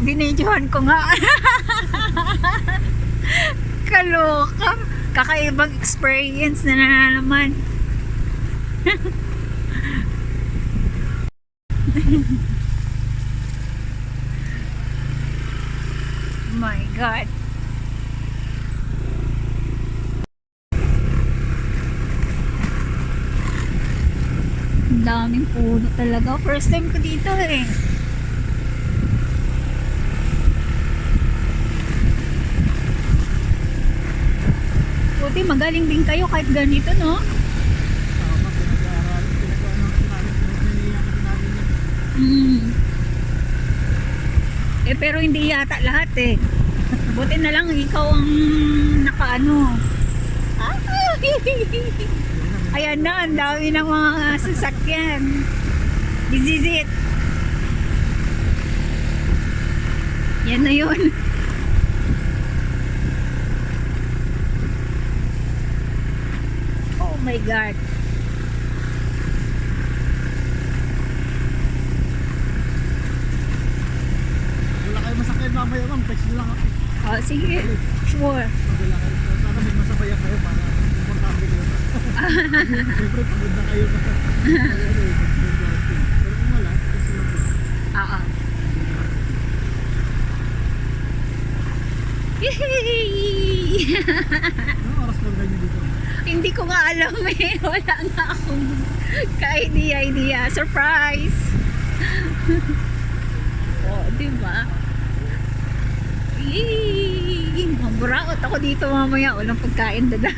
Binidyohan ko nga. Kaloka. Kakaibang experience na naman. My God. Ang daming puno talaga. First time ko dito eh. Buti magaling din kayo kahit ganito, no? Eh pero hindi yata lahat eh. Buti na lang ikaw ang nakaano. Ayan na, ang dami ng mga sasakyan. This is it. Yan na yun. Oh my God. Wala kayo masakyan mamaya bang, text nyo lang ako. Oh, sige. Sure. Wala kayo, sana may masabayan kayo para komportable kayo. Siyempre, pagod na kayo. Pero kung wala, text nyo lang. Oo. Yehey! Anong oras lang ganyan dito? Hindi ko nga alam eh. Wala nga akong ka-idea. Surprise! Oh, diba? Yee! Maburaot ako dito mamaya. Walang pagkain dada.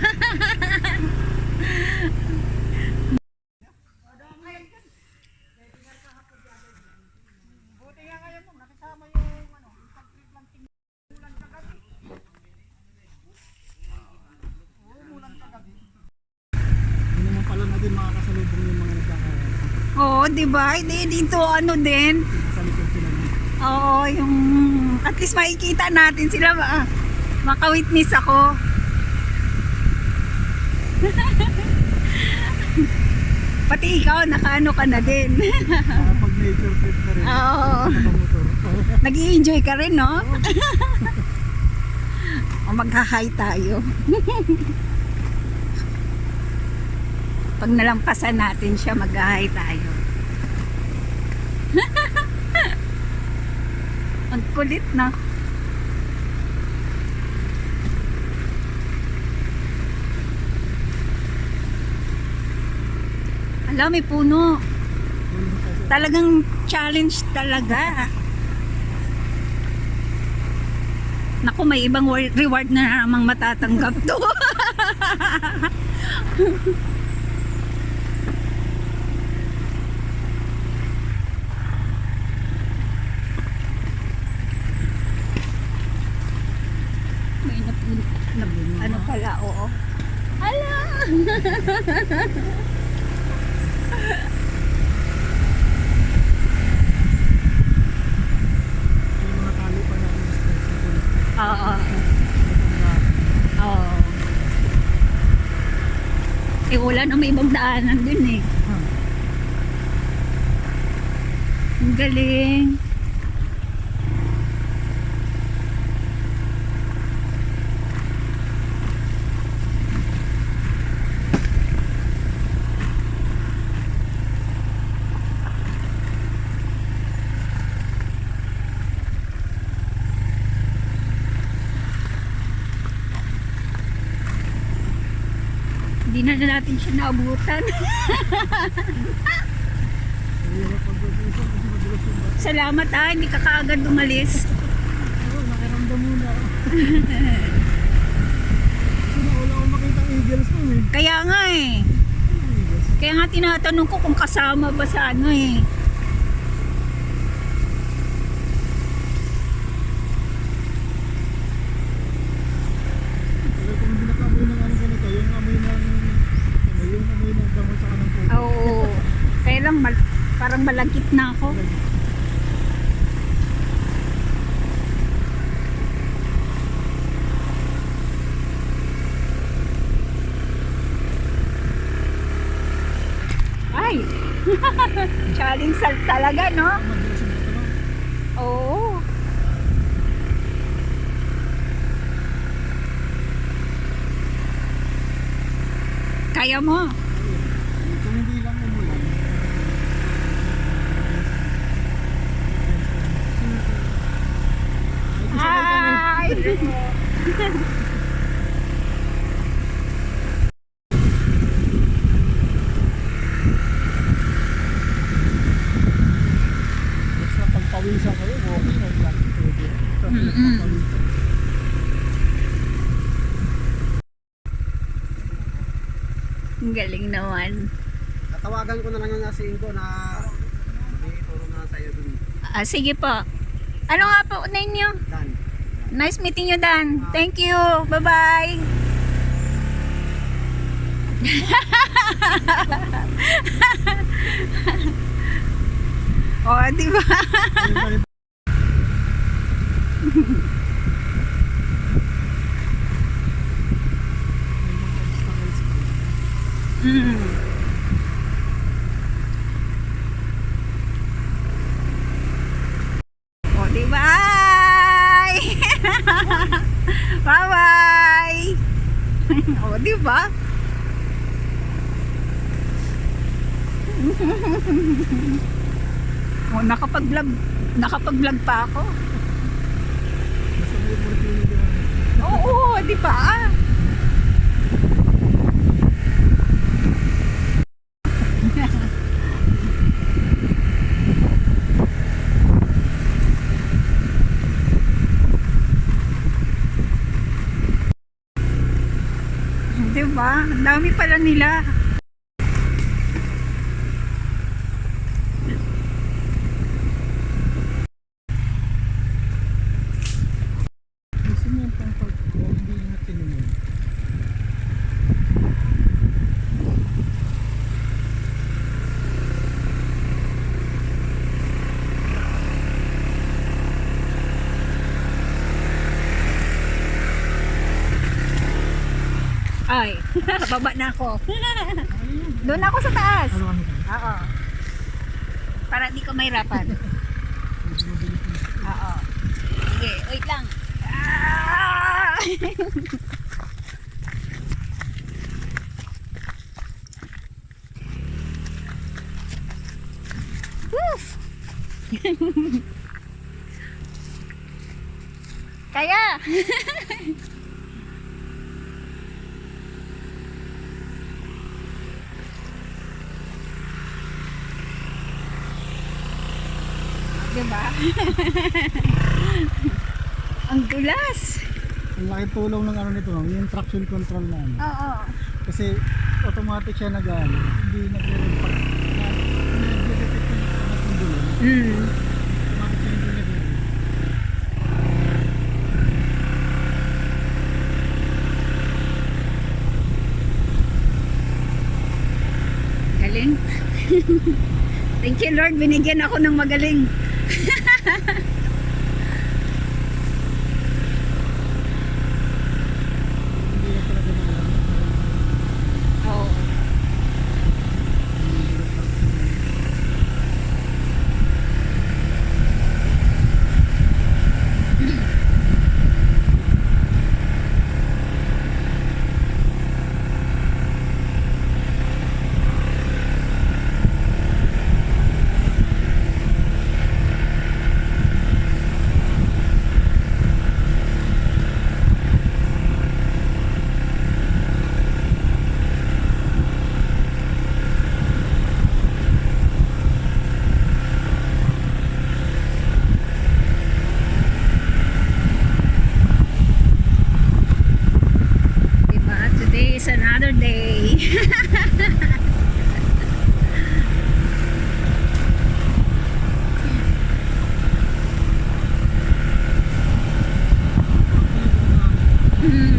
Buti nga kayo mo, nakisama yung pag-trip lang ulan kagabi. Oo, ulan kagabi. Hindi naman pala natin makakasalubong yung mga nagkakaroon. Oo, diba? Hindi dito ano din. Sa likod sila na. Oo, yung at least makikita natin sila ba? Maka-witness ako. Pati ikaw, nakaano ka na din. Para pag nature trip na rin. Oo. Nakamotor. Nag-i-enjoy ka rin, no? O magha-hi tayo. Pag nalampasan natin siya, mag-hi tayo. Ang kulit na. Alam, may puno. Talagang challenge talaga. Naku, may ibang reward na namang matatanggap to. May ano pala, oo. Hala! Yung mga tali pa na Oo. Oo. Eh, wala na may ibang daanan dun eh. Ang galing. Hindi na natin siya naabutan. Salamat hindi ka kaagad umalis. Oo, nakiramdam muna ako. Kasi wala akong makita eagles mo eh. Kaya nga eh. Kaya nga tinatanong ko kung kasama ba sa ano eh. Pero kung hindi nakamoy ng ano ganito, yung amoy ng damo sa kanang puto. Oo. Kaya lang parang malagkit na ako. Ay! Challenge talaga, no? Madalas yung ito, no? Oo. Kaya mo. Kung hindi lang umulan. Ay, kasabay kami. Hi! Basta pagpawisan kayo, walking o lang. Pwede. Basta Mm-mm. pagpawisan. Ang galing naman. Tatawagan ko na lang yung asin ko na may turo na sa'yo dun. Sige po. Ano nga po name niyo? Dan. Nice meeting you, Dan. Thank you. Bye-bye. Oh, di ba? Mm. Oh, di ba? Bye-bye. Oh, di ba? Oh, nakapag-vlog pa ako. Oo, di ba? Di ba? Ang dami pala nila. Gusto mo yung pang hindi na tinunod. Ay, baba na ako. Doon ako sa taas. Ano kami ka? Oo. Para di ko mahirapan. Oo. Sige, wait lang. Ah! Woof! Kaya! Diba? Ang dulas. Ang laki tulong ng ano nito, yung traction control na ano. Oo. Kasi automatic siya nag-ano, hindi nagre-impact. Nag-detect yung angat ng dulo. Mm. Automatic siya hindi nagre-impact. Galing. Thank you Lord, binigyan ako ng magaling. Hindi na talaga nag-ano. Oo. Diba? Today is another day. Hmm.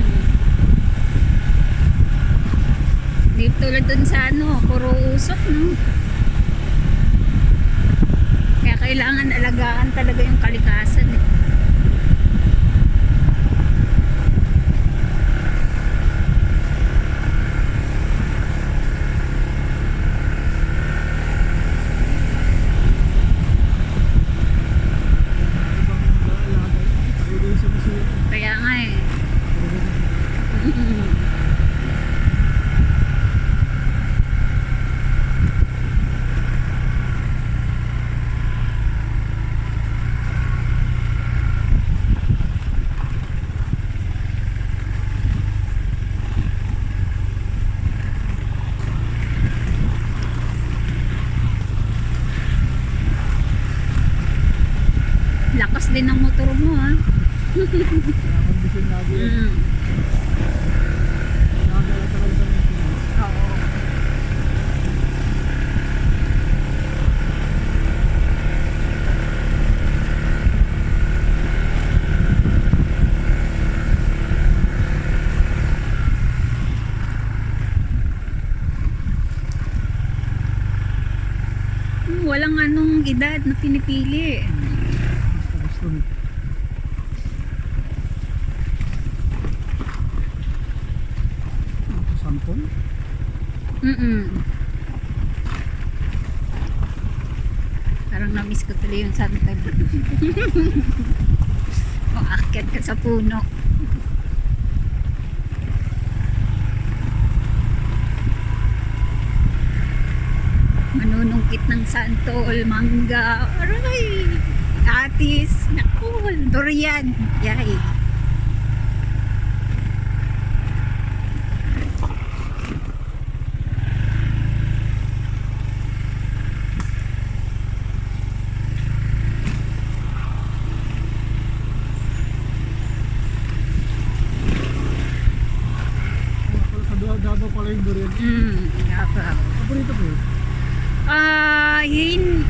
Di tulad dun sa ano, puro usok, no? Kaya kailangan alagaan talaga yung kalikasan, eh. Kaya nga eh. Lakas din ng motor mo, ha? Nakakondisyon lagi yan. Mm. Nakakala talaga sa maintenance. Oo. Walang anong edad na pinipili. Gusto mo. Sampon? Mm-mm. Parang na-miss ko tuloy yung santag. O akyat ka sa puno. Manunungkit ng santol, mangga, aray, atis, naku, durian, yay. Sa Davao pala yung durian. Yaka. Paborito ko yun. Yun,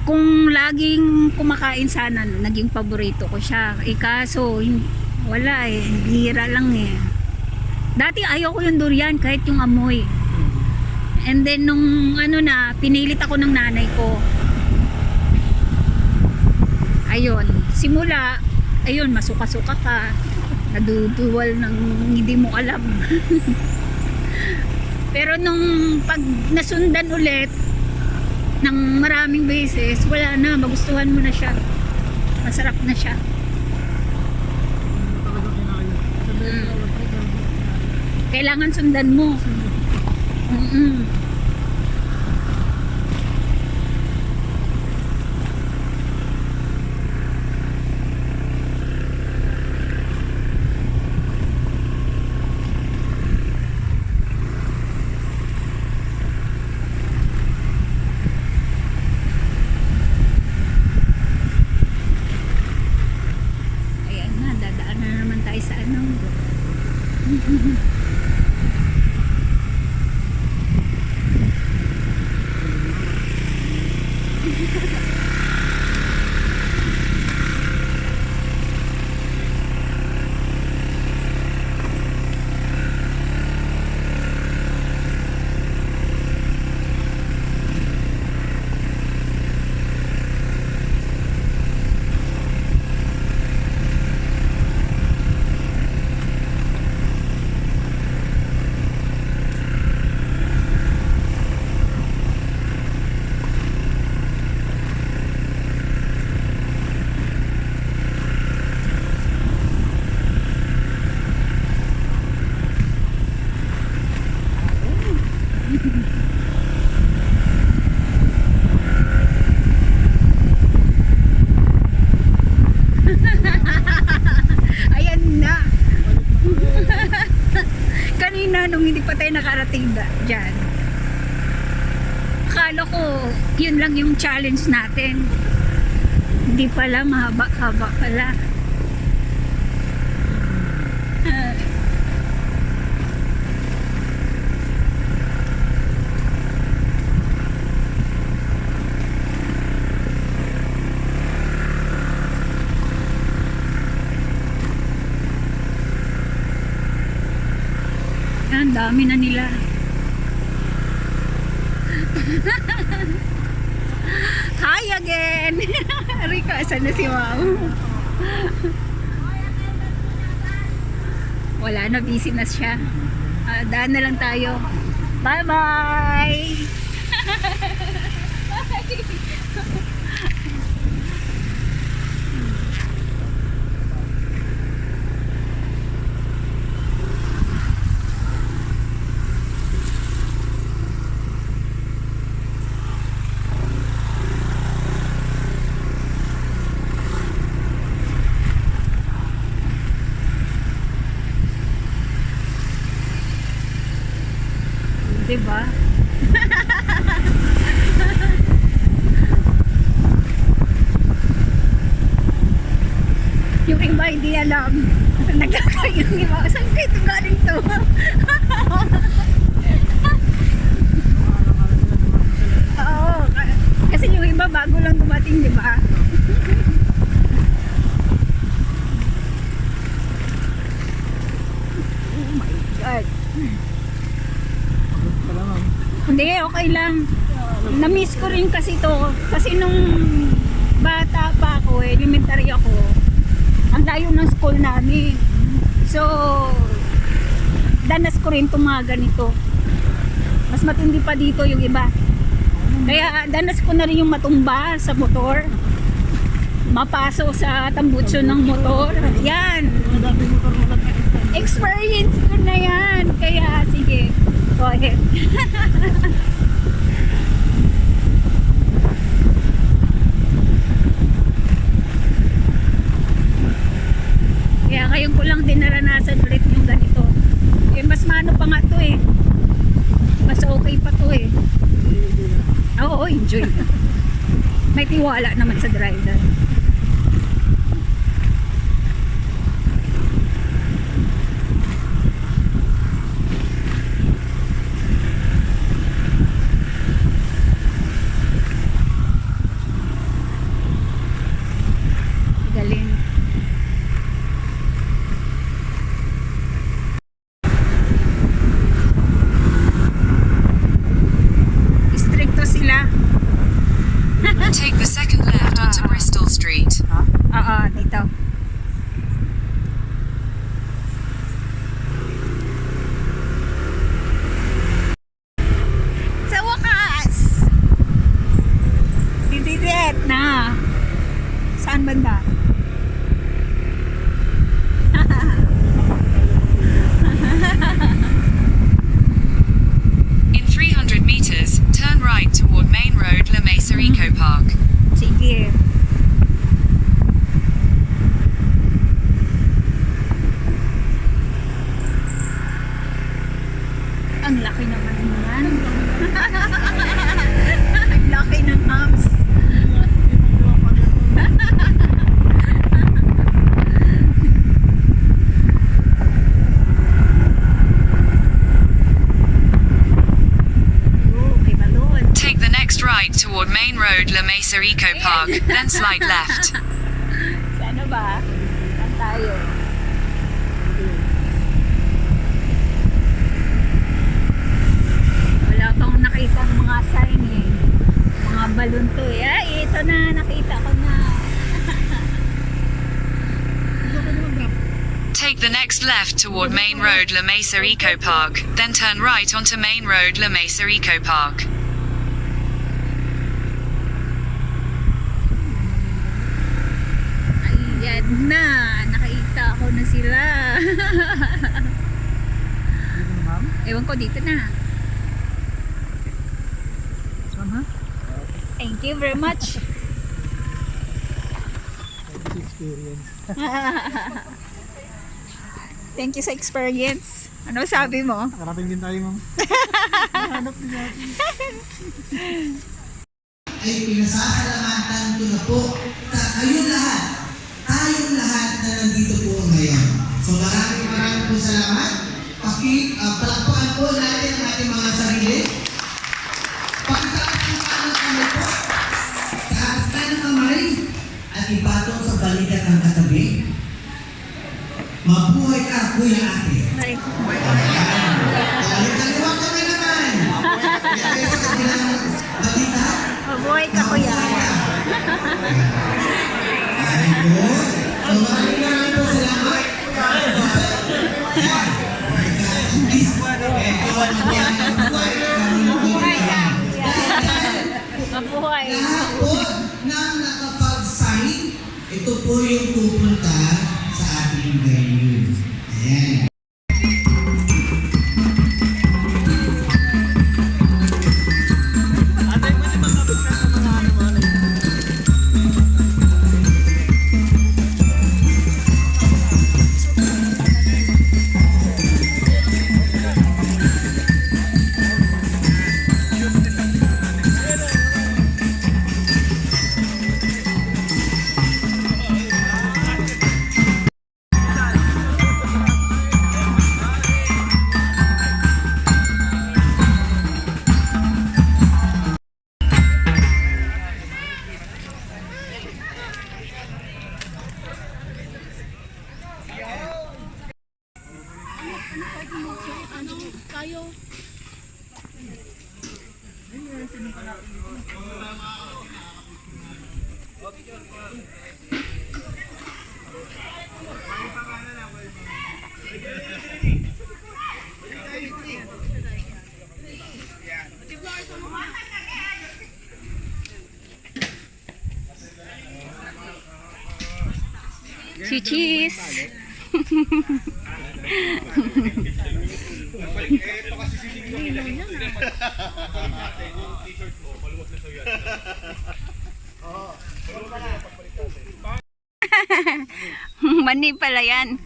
kung laging kumakain sana, naging paborito ko siya. Kaso, wala eh, bihira lang eh. Dati ayaw ko yung durian kahit yung amoy. And then nung ano na, pinilit ako ng nanay ko. Ayun, simula, ayun, masuka-suka ka. Naduduwal ng hindi mo alam. Pero nung pag nasundan ulit ng maraming beses, wala na, magustuhan mo na siya. Masarap na siya. Hindi talaga kinaya. Sabi ko lang ko, Kailangan sundan mo. Ayan na, dadaan na naman tayo sa ano. Ayan na. Kanina nung hindi pa tayo nakarating dyan, akala ko yun lang yung challenge natin. Hindi pala, mahaba-haba pala. Ang dami na nila. Hi again! Rika, saan na si Mau? Wala na, busy na siya. Daan na lang tayo. Bye-bye! Diba? yung iba hindi alam. Nagkakaroon yung iba. Saan kayo ito galing to? Oo. Kasi yung iba bago lang dumating, di ba? Oh my God. Pagod pala ma'am. Hindi, okay lang. Na-miss ko rin kasi to. Kasi nung bata pa ako, elementary ako, ang layo ng school namin. So, danas ko rin itong mga ganito. Mas matindi pa dito yung iba. Kaya danas ko na rin yung matumba sa motor. Mapaso sa tambutso ng motor. Yan. Mga dati motor mo lang nakita. Experience ko na yan. Kaya sige, go ahead. Kaya ngayon ko lang din naranasan ulit yung ganito. Eh, mas mano pa nga to eh. Mas okay pa to eh. Oo, enjoy. May tiwala naman sa driver. Galing. Stricto sila. Take the second left onto Bristol Street. Oo, dito. Sa wakas! Dididit na. Saan banda? In 300 meters, turn right toward Main Road, La Mesa Eco Park. Sige. Ang laki naman naman. Ang laki ng humps. Oh, may balon. Take the next right toward Main Road, La Mesa Eco Park, then slide left. Ano ba? Saan tayo? Wala pang nakita ng mga sign eh. Mga balon to eh. Ay, ito na. Nakita ko na. Take the next left toward Main Road, La Mesa Eco Park, then turn right onto Main Road, La Mesa Eco Park. Ayan na. Nakita ko na sila. Dito na ma'am. Ewan ko dito na. Saan ha? Thank you very much. This experience. Thank you sa experience. Ano sabi mo? Nakarating din tayo ma'am. Hanap din natin. Ay pinasasalamatan ko na po kayong lahat, tayong lahat na nandito po ngayon. So maraming po salamat. Palakpakan po natin ang ating mga sarili. Pakitapan ng kami po. Taas ng kamay at ipatong sa balikat ng katabi. Mabuhay ka, Kuya Ate. Ay, Kaliwa kami naman. Kaya sa kabilang balikat. mabuhay ka kuya. Ay po. So maraming po salamat. Mabuhay ka kuya. Mabuhay. Lahat po ng nakapag-sign, ito po yung pupunta sa ating venue. Ayan. Si Cheese. Mani pala yan.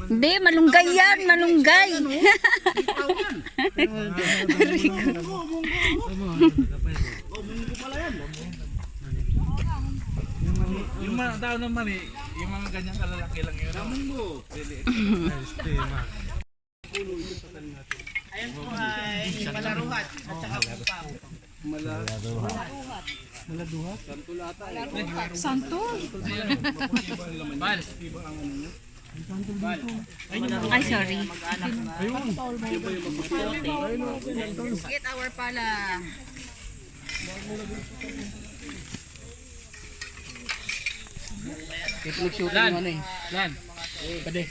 Hindi, malunggay yan, malunggay. Yung mga tao naman eh, yung mga ganyang kalalaki lang yun. Namunggo. Ayan po ay malaruhat at saka pupang. Santo. Ay, sorry. Get our pala. Lan. Pwede.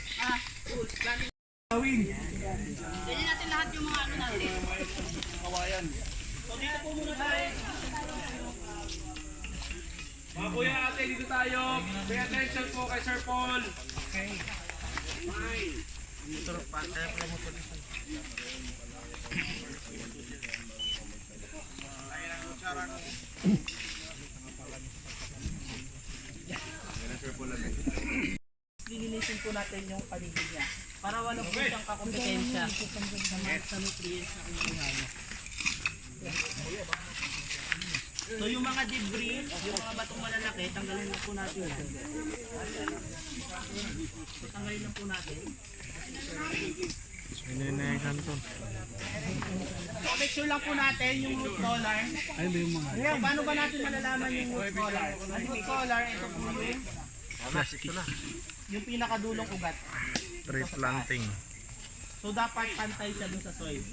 Ganyan natin lahat yung mga ano natin. Mga kuya ate, dito tayo. Pay attention po kay Sir Paul. Lilinisin po natin yung paligid niya para walang po siyang kakompetensya sa nutrients na kinuha niya. So yung mga debris, yung mga batong malalaki, tanggalin lang po natin yan. So tanggalin lang po natin. So make sure lang po natin yung root collar. Ayun ba yung mga So paano ba natin malalaman yung root collar? Ang root collar, ito po yung pinakadulong ugat. tree planting? So dapat pantay siya dun sa soil.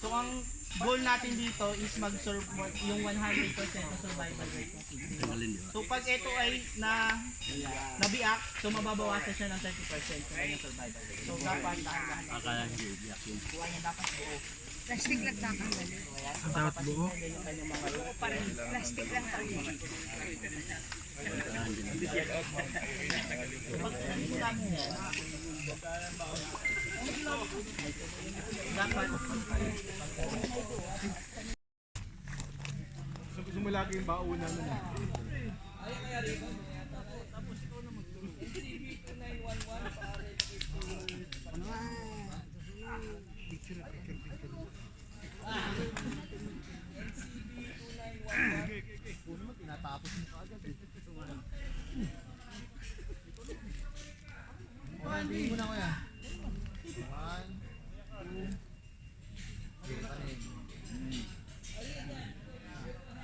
So ang goal natin dito is mag-serve yung 100% na survival rate ng seed. So pag ito ay nabiak, so mababawasan siya ng 30% sa kanyang survival rate. So dapat dahan-dahan. Kuha niya dapat buo. Plastic lang tatanggalin. Dapat buo? Yung kanyang mga root. Plastic lang tatanggalin. Dapat So gusto mo lagi yung bauna na na?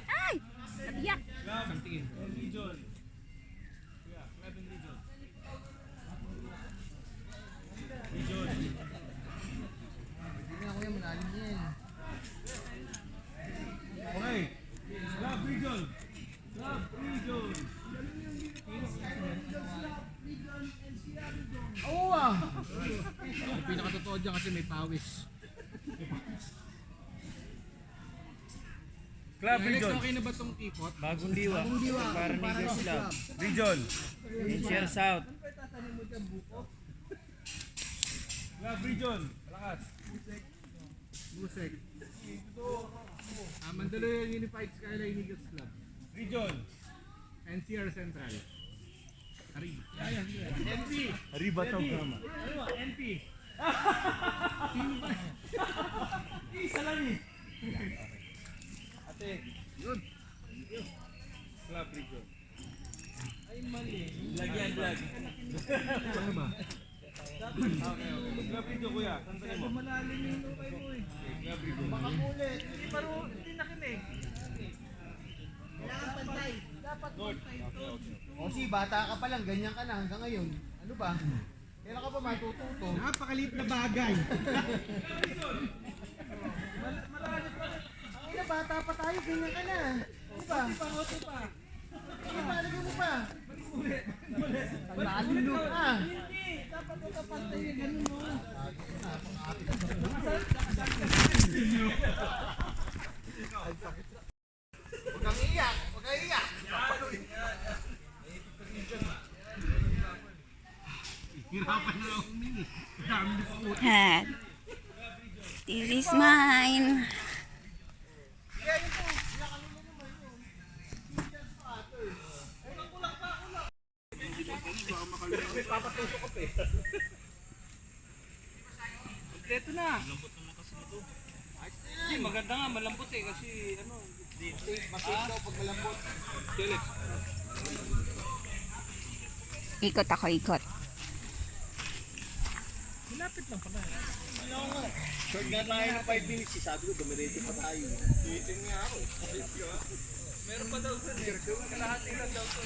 Ay! Nabiyak. Region. Okay. Club region. Club region. Oo ah. Ang pinakatotoo dyan kasi may pawis. Club region. Okay na ba tong tipot? Bagong diwa. Para Negus Club. Region. Share South. Club region. Malakas. Busek. Mandaluyong Unified Skyline Eagles Club. Region. NCR Central. Ari. NP. Arriba Tawgama. Ano ba? NP. Isa lang eh. Ate. Yun. Club region. Ay mali. Lagyan vlog. Ano ba? Okay. Club region kuya. Saan mo? Malalim yung lukay mo eh. Club region. Baka ulit. Hindi pa rin. Hindi na kinig. Kailangan pa Kasi bata ka pa lang, ganyan ka na hanggang ngayon. Ano ba? Kailan ka pa matututo? Napakaliit na bagay. Ang ina, bata pa tayo, ganyan ka na. Ano ba? Pangoto pa. Sige pa, lagyan mo pa. Nalilo ka. Dapat ito pantay yung ganun mo. Huwag kang iyak, huwag kang iyak. Yan. This is mine. Kompleto na. Hindi, maganda nga, malambot eh, kasi ano. Masig daw pag malambot. Felix. Ikot ako, ikot. Short nga tayo ng 5 minutes, sabi ko, dumiretso pa tayo. Waiting nga ako. Meron pa daw sa sir. Kalahati lang daw to.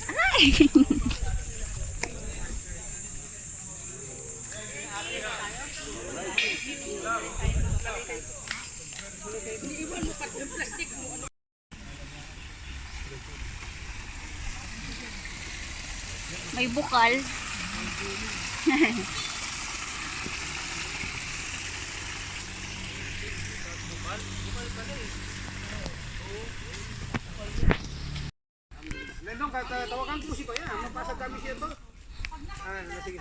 Ay! May bukal. Nandong, tawagan ko si Kuya. Mapasag kami siya to. Sige.